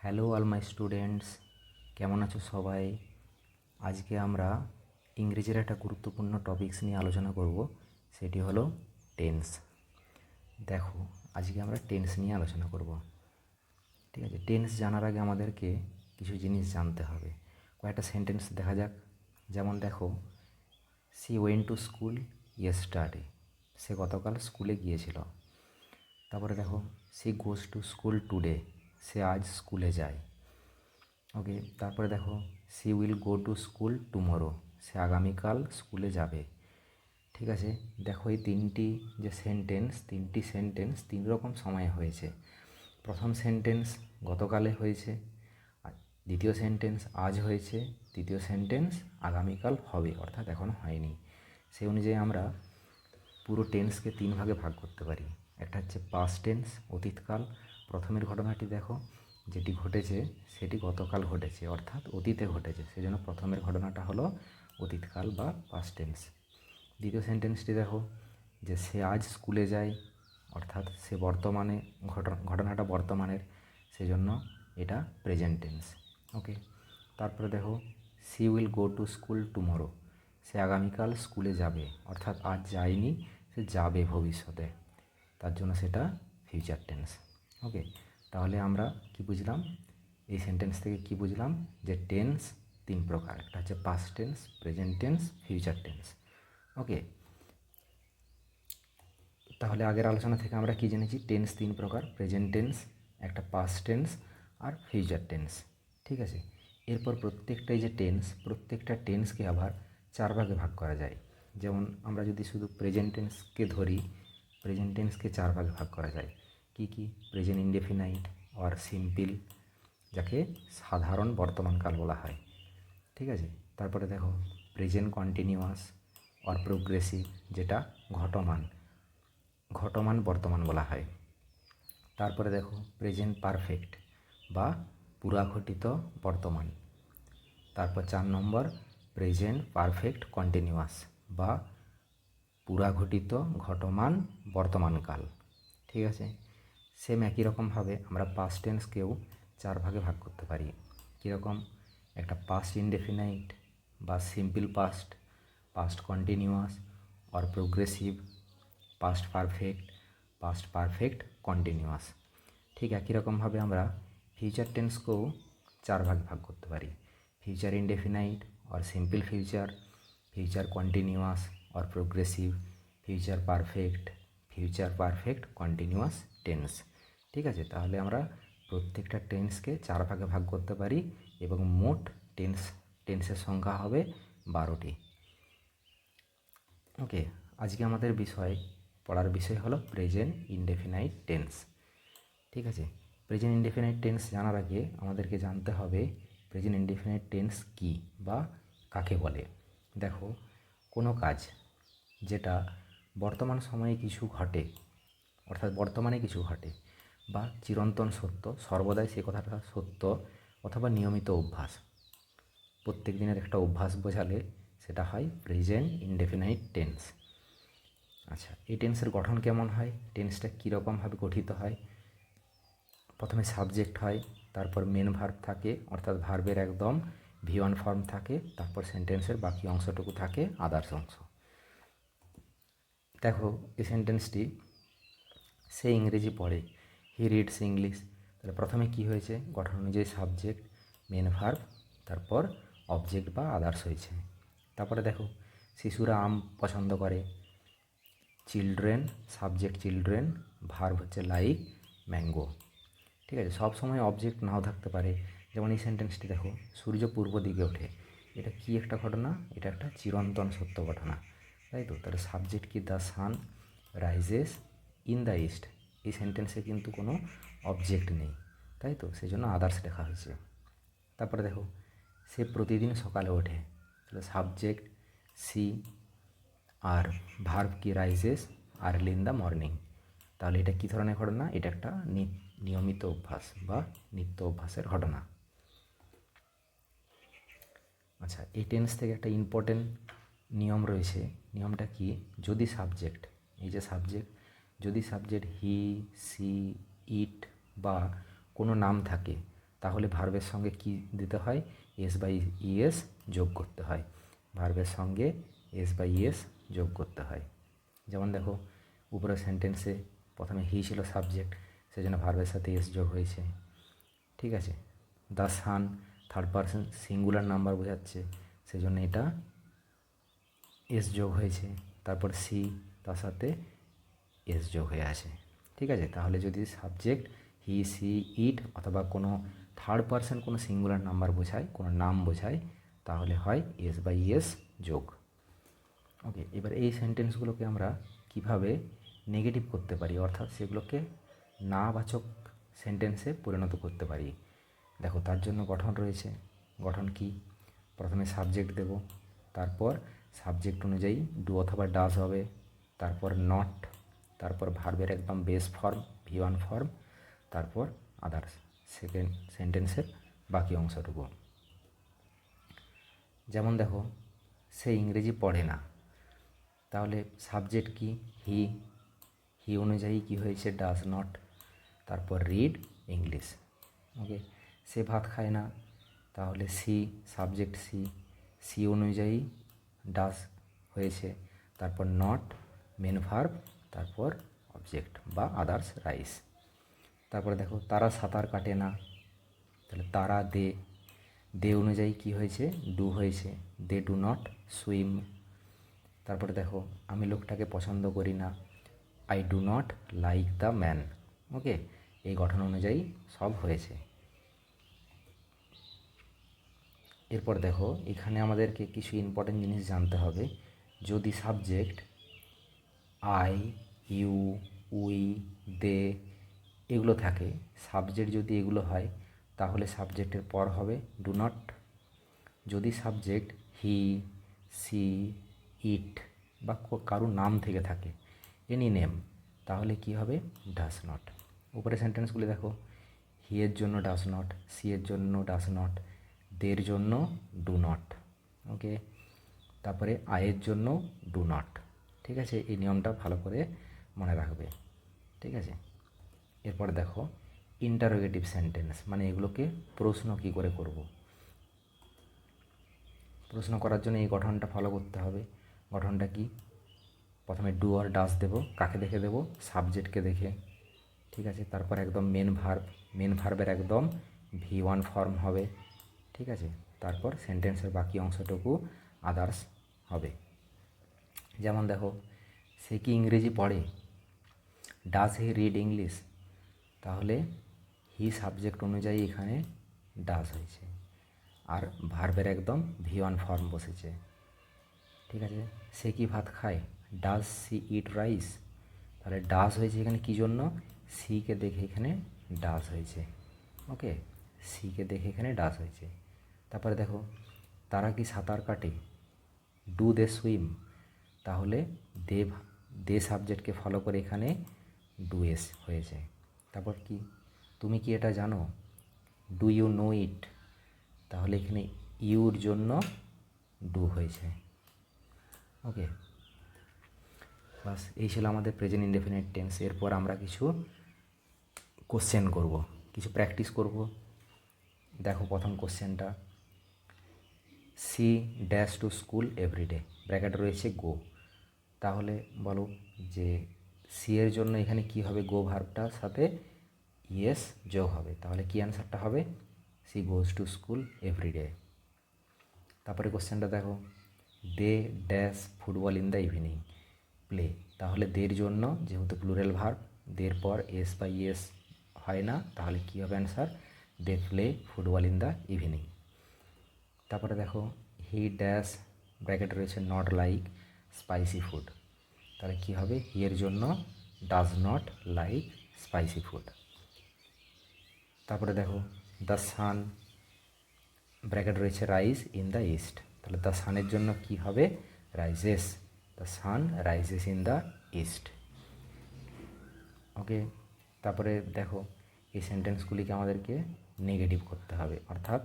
Hello all my students, কেমন আছো সবাই? আজকে আমরা ইংরেজির একটা গুরুত্বপূর্ণ টপিকস নিয়ে আলোচনা করব, সেটি হলো টেন্স। দেখো, আজকে আমরা টেন্স নিয়ে আলোচনা করব। ঠিক আছে, টেন্স জানার আগে আমাদেরকে কিছু জিনিস জানতে হবে। কয়েকটা সেন্টেন্স দেখা যাক। যেমন দেখো, she went to school yesterday, সে গতকাল স্কুলে গিয়েছিল। তারপরে দেখো, she goes to school today, সে আজ স্কুলে যায়। ওকে, তারপরে দেখো, she will go to school tomorrow, সে আগামীকাল স্কুলে যাবে। ঠিক আছে, দেখো এই তিনটি সেন্টেন্স তিন রকম সময়ে হয়েছে। প্রথম সেন্টেন্স গতকালে হয়েছে, আর দ্বিতীয় সেন্টেন্স আজ হয়েছে, তৃতীয় সেন্টেন্স আগামীকাল হবে, অর্থাৎ এখনও হয়নি। সেই অনুযায়ী আমরা পুরো টেন্সকে তিন ভাগে ভাগ করতে পারি। একটা হচ্ছে পাস্ট টেন্স, অতীতকাল। প্রথমের ঘটনাটি দেখো, যেটি ঘটেছে সেটি গতকাল ঘটেছে, অর্থাৎ অতীতে ঘটেছে, সেজন্য প্রথমের ঘটনাটা হলো অতীতকাল বা পাস্ট টেন্স। দ্বিতীয় সেন্টেন্সটি দেখো, যে সে আজ স্কুলে যায়, অর্থাৎ সে বর্তমানে, ঘটনাটা বর্তমানের, সেজন্য এটা প্রেজেন্ট টেন্স। ওকে, তারপরে দেখো, she will go to school tomorrow, সে আগামীকাল স্কুলে যাবে, অর্থাৎ আজ যায়নি, সে যাবে ভবিষ্যতে, তার জন্য সেটা ফিউচার টেন্স। ওকে, তাহলে আমরা কি বুঝলাম এই সেন্টেন্স থেকে? কি বুঝলাম? যে টেন্স তিন প্রকার, একটা হচ্ছে past tense, present tense, future tense. Okay, তাহলে আগের আলোচনা থেকে আমরা কি জেনেছি? টেন্স তিন প্রকার, প্রেজেন্ট টেন্স, একটা পাস্ট টেন্স আর ফিউচার টেন্স। ঠিক আছে, এরপর প্রত্যেকটা টেন্সকে আবার চার ভাগে ভাগ করা যায়। যেমন আমরা যদি শুধু প্রেজেন্ট টেন্সকে ধরি, প্রেজেন্ট টেন্সকে চার ভাগে ভাগ করা যায়। কি কি? প্রেজেন্ট ইনডেফিনাইট অর সিম্পল, যাকে সাধারণ বর্তমানকাল বলা হয়। ঠিক আছে, তারপরে দেখো, প্রেজেন্ট কন্টিনিউয়াস অর প্রোগ্রেসিভ, যেটা ঘটমান বর্তমান বলা হয়। তারপরে দেখো, প্রেজেন্ট পারফেক্ট বা পুরাঘটিত বর্তমান। তারপর 4 নম্বর, প্রেজেন্ট পারফেক্ট কন্টিনিউয়াস বা পুরাঘটিত ঘটমান বর্তমানকাল। ঠিক আছে, সেম একই রকমভাবে আমরা পাস্ট টেন্সকেও চার ভাগে ভাগ করতে পারি। কীরকম? একটা পাস্ট ইনডেফিনাইট বা simple past, past continuous or progressive, past perfect continuous. ঠিক একই রকমভাবে আমরা ফিউচার টেন্সকেও চার ভাগে ভাগ করতে পারি। Future indefinite or simple future, future continuous or progressive, future perfect continuous tense. ঠিক আছে, তাহলে আমরা প্রত্যেকটা টেন্সকে চার ভাগে ভাগ করতে পারি এবং মোট টেন্সের সংখ্যা হবে 12টি। ওকে, আজকে আমাদের পড়ার বিষয় হলো প্রেজেন্ট ইনডেফিনাইট টেন্স। ঠিক আছে, প্রেজেন্ট ইনডেফিনাইট টেন্স জানার আগে আমাদেরকে জানতে হবে প্রেজেন্ট ইনডেফিনাইট টেন্স কী বা কাকে বলে। দেখো, কোনো কাজ যেটা বর্তমান সময়ে কিছু ঘটে, অর্থাৎ বর্তমানে কিছু ঘটে, বা চিরন্তন সত্য, সর্বদাই সে কথাটা সত্য, অথবা নিয়মিত অভ্যাস, প্রত্যেক দিনের একটা অভ্যাস বোঝালে সেটা হয় প্রেজেন্ট ইনডেফিনাইট টেন্স। আচ্ছা, এই টেন্সের গঠন কেমন হয়? টেন্সটা কীরকমভাবে গঠিত হয়? প্রথমে সাবজেক্ট হয়, তারপর মেন ভার্ব থাকে, অর্থাৎ ভার্বের একদম V1 ফর্ম থাকে, তারপর সেন্টেন্সের বাকি অংশটুকু থাকে আদার্স অংশ। দেখো, এই সেন্টেন্সটি, সে ইংরেজি পড়ে, হি রিডস ইংলিশ। তাহলে প্রথমে কি হয়েছে? গঠন অনুযায়ী সাবজেক্ট, মেন ভার্ব, তারপর অবজেক্ট বা আদার্স হয়েছে। তারপরে দেখো, শিশুরা আম পছন্দ করে, চিলড্রেন, সাবজেক্ট চিলড্রেন, ভার্ব হচ্ছে লাইক, ম্যাঙ্গো। ঠিক আছে, সব সময় অবজেক্ট নাও থাকতে পারে। যেমন এই সেন্টেন্সটি দেখো, সূর্য পূর্ব দিকে ওঠে, এটা কি একটা ঘটনা? এটা একটা চিরন্তন সত্য ঘটনা, তাই তো? তাহলে সাবজেক্ট কি? The sun rises in the east. এই সেন্টেন্সে কিন্তু কোনো অবজেক্ট নেই, তাই তো? সেই জন্য আদার্স লেখা হয়েছে। তারপরে দেখো, সে প্রতিদিন সকালে ওঠে, তাহলে সাবজেক্ট সি, আর ভার্ব কি? Rises, early in the morning. তাহলে এটা কী ধরনের ঘটনা? এটা একটা নিয়মিত অভ্যাস বা নিত্য অভ্যাসের ঘটনা। আচ্ছা, এই টেন্স থেকে একটা ইম্পর্টেন্ট নিয়ম রয়েছে। নিয়মটা কি? যদি সাবজেক্ট, এই যে সাবজেক্ট, যদি সাবজেক্ট হি, সি, ইট বা কোনো নাম থাকে, তাহলে ভার্বের সঙ্গে কি দিতে হয়, এস বাই ইএস যোগ করতে হয়, ভার্বের সঙ্গে এস বাই ইএস যোগ করতে হয়। যেমন দেখো উপরের সেন্টেন্সে প্রথমে হি ছিল সাবজেক্ট, সেজন্য ভার্বের সাথে এস যোগ হয়েছে। ঠিক আছে, the sun third person singular number বোঝাচ্ছে, সেজন্য এটা এস যোগ হয়েছে। তারপর সি, তার সাথে এস যোগ হয়ে আছে। ঠিক আছে, তাহলে যদি সাবজেক্ট হি সি ইট অথবা কোনো থার্ড পারসন কোনো সিঙ্গুলার নাম্বার বোঝায়, কোনো নাম বোঝায়, তাহলে হয় এস বাই এস যোগ। ওকে, এবার এই সেন্টেন্সগুলোকে আমরা কিভাবে নেগেটিভ করতে পারি, অর্থাৎ সেগুলোকে নাবাচক সেন্টেন্সে পরিণত করতে পারি। দেখো তার জন্য গঠন রয়েছে। গঠন কি, প্রথমে সাবজেক্ট দেব, তারপর সাবজেক্ট অনুযায়ী ডু অথবা ডাজ হবে, তারপর নট, তারপর ভার্বের একদম বেস ফর্ম V1 ফর্ম, তারপর আদার্স সেকেন্ড সেন্টেন্সের বাকি অংশটুকু। যেমন দেখো সে ইংরেজি পড়ে না, তাহলে সাবজেক্ট কি, হি, হি অনুযায়ী কি হয়েছে ডাজ নট, তারপর রিড ইংলিশ। ওকে, সে ভাত খায় না, তাহলে সি, সাবজেক্ট সি, সি অনুযায়ী ডাজ হয়েছে, তারপর নট মেন ভার্ব, তারপর অবজেক্ট বা আদার্স রাইস। তারপরে দেখো তারা সাঁতার কাটে না, তাহলে তারা দে, দে অনুযায়ী কি হয়েছে ডু হয়েছে, দে ডু নট সুইম। তারপরে দেখো আমি লোকটাকে পছন্দ করি না, I do not like the man. Okay, এই গঠন অনুযায়ী সব হয়েছে। এরপর দেখো এখানে আমাদেরকে কিছু ইম্পর্টেন্ট জিনিস জানতে হবে। যদি সাবজেক্ট আই, ইউ, উই, দে এগুলো থাকে, সাবজেক্ট যদি এগুলো হয়, তাহলে সাবজেক্টের পর হবে ডু নট। যদি সাবজেক্ট হি, সি, ইট বা কারুর নাম থেকে থাকে, এনি নেম, তাহলে কি হবে ডাস নট। উপরে সেন্টেন্সগুলি দেখো, হি এর জন্য ডাস নট, সি এর জন্য ডাস নট, দের জন্য ডু নট। ওকে, তারপরে আয়ের জন্য ডু নট। ঠিক আছে, এই নিয়মটা ভালো করে মনে রাখবে। ঠিক আছে, এরপর দেখো ইন্টারোগেটিভ সেন্টেন্স, মানে এগুলোকে প্রশ্ন কী করে করব। প্রশ্ন করার জন্য এই গঠনটা ফলো করতে হবে। গঠনটা কি, প্রথমে ডু আর ডাস দেবো, কাকে দেখে দেবো, সাবজেক্টকে দেখে। ঠিক আছে, তারপর একদম মেন ভার্ব, মেন ভার্বের একদম V1 ফর্ম হবে। ঠিক আছে, তারপর সেন্টেন্সের বাকি অংশটুকু আদার্স হবে। যেমন দেখো সে কি ইংরেজি পড়ে, ডাজ হি রিড ইংলিশ, তাহলে হি সাবজেক্ট অনুযায়ী এখানে ডাজ হয়েছে, আর ভার্বের একদম V1 ফর্ম বসেছে। ঠিক আছে, সে কি ভাত খায়, ডাজ সি ইট রাইস, তাহলে ডাজ হয়েছে এখানে কী জন্য, সিকে দেখে এখানে ডাজ হয়েছে। ওকে, সিকে দেখে এখানে ডাজ হয়েছে। তারপরে দেখো তারা কি সাঁতার কাটে, ডু দে সুইম, তাহলে দে, দে সাবজেক্টকে ফলো করে এখানে ডু এস হয়েছে। তারপর কি, তুমি কি এটা জানো, ডু ইউ নো ইট, তাহলে এখানে ইউর জন্য ডু হয়েছে। ওকে, বাস এই ছিল আমাদের প্রেজেন্ট ইনডেফিনিট টেন্স। এরপর আমরা কিছু কোশ্চেন করব, কিছু প্র্যাকটিস করব। দেখো প্রথম কোশ্চেনটা, she dash to school everyday, bracket রয়েছে গো, তাহলে বলো যে সি এর জন্য এখানে কি হবে, গো ভার্বটার সাথে ইয়েস যোগ হবে, তাহলে কি অ্যান্সারটা হবে, she goes to school everyday. তারপরে কোশ্চেনটা দেখো, they dash football in the evening play, তাহলে দের জন্য যেহেতু প্লুরাল ভার্ব, দের পর এস বা ইয়েস হয় না, তাহলে কী হবে answer, they play football in the evening. তারপরে দেখো হি ড্যাশ, ব্র্যাকেট রয়েছে নট লাইক স্পাইসি ফুড, তাহলে কী হবে, হি এর জন্য does not like spicy food. তারপরে দেখো দ্য সান, ব্র্যাকেট রয়েছে রাইজ ইন দ্য ইস্ট, তাহলে দ্য সানের জন্য কি হবে, rises, the sun rises in the east. Okay, তারপরে দেখো এই সেন্টেন্সগুলিকে আমাদেরকে নেগেটিভ করতে হবে, অর্থাৎ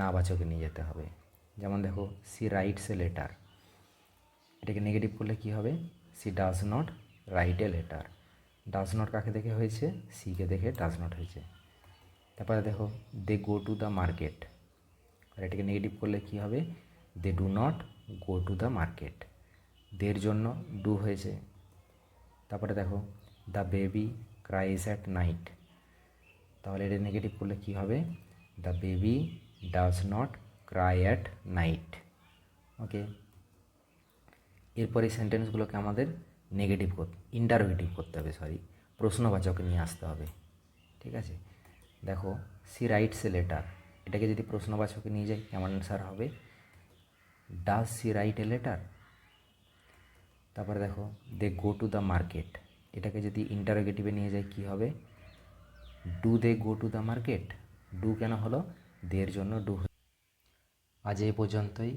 নাবাচকে নিয়ে যেতে হবে। যেমন দেখো সি রাইটস এ লেটার, এটাকে নেগেটিভ করলে কি হবে, she does not write a letter, does not কাকে দেখে হয়েছে, সিকে দেখে ডাজ নট হয়েছে। তারপরে দেখো they go to the market, আর এটাকে নেগেটিভ করলে কী হবে, they do not go to the market, দের জন্য ডু হয়েছে। তারপরে দেখো the baby cries at night, তাহলে এটা নেগেটিভ করলে কী হবে, the baby does not cry at night. Okay, এরপরে সেন্টেন্সগুলোকে আমাদের নেগেটিভ ইন্টারোগেটিভ করতে হবে, প্রশ্নবাচক নিয়ে আসতে হবে। ঠিক আছে, দেখো সি রাইটস এ লেটার, এটাকে যদি প্রশ্নবাচকে নিয়ে যাই কেমন অ্যান্সার হবে, does she write a letter. তারপরে দেখো they go to the market, এটাকে যদি ইন্টারোগেটিভে নিয়ে যাই কী হবে, do they go to the market, do কেন হলো, দের জন্য ডু। আজ এই পর্যন্তই,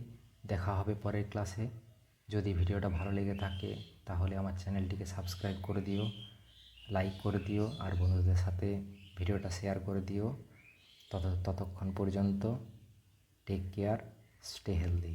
দেখা হবে পরের ক্লাসে। যদি ভিডিওটা ভালো লেগে থাকে তাহলে আমার চ্যানেলটিকে সাবস্ক্রাইব করে দিও, লাইক করে দিও, আর বন্ধুদের সাথে ভিডিওটা শেয়ার করে দিও। ততক্ষণ পর্যন্ত টেক কেয়ার, স্টে হেলদি।